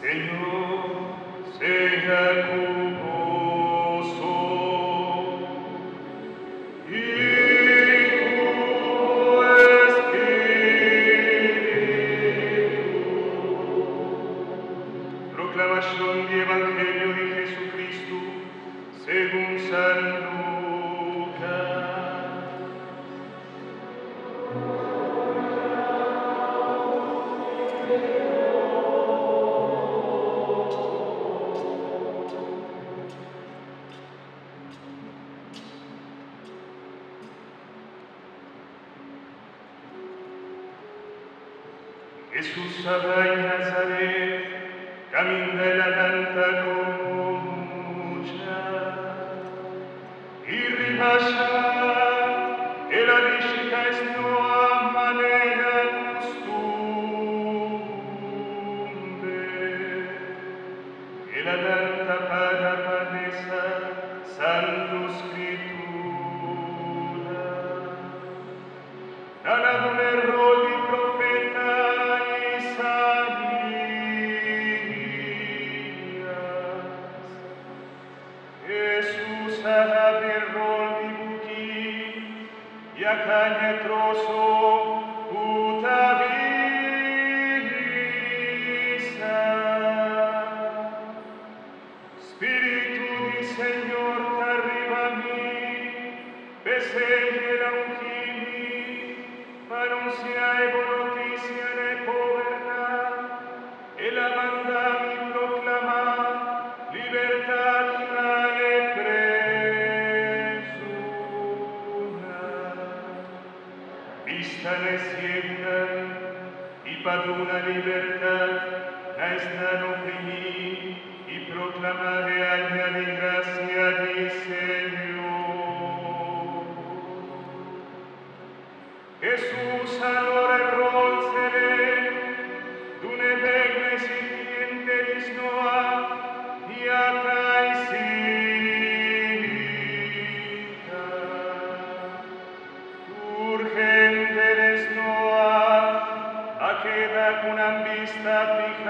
Señor, sea tu gozo y tu espíritu. Proclamación del Evangelio de Jesucristo según San Lucas. Jesús va en Nazaret, camina la nanta comuncia, y ribasa e la discita es no a manera costumbre, e la nanta para padesa santo scrittura, dalla un error di profeta Isaías. Jesús sabe rol di buki, yacaña trozo utavisa. Spiritu di Señor t'arriba a mí, beseglie la ungimi, annunziai noticia de povertà, e la mandami proclama libertà e presura. Vista ne sienta, y paduna libertad, na estan oprimí, y proclamare aña de gracia di Señor. Jesús allora rolsere, d'une begne sipiente disnoa, iacai sita. Urgente desnoa, a queda con ambista fija,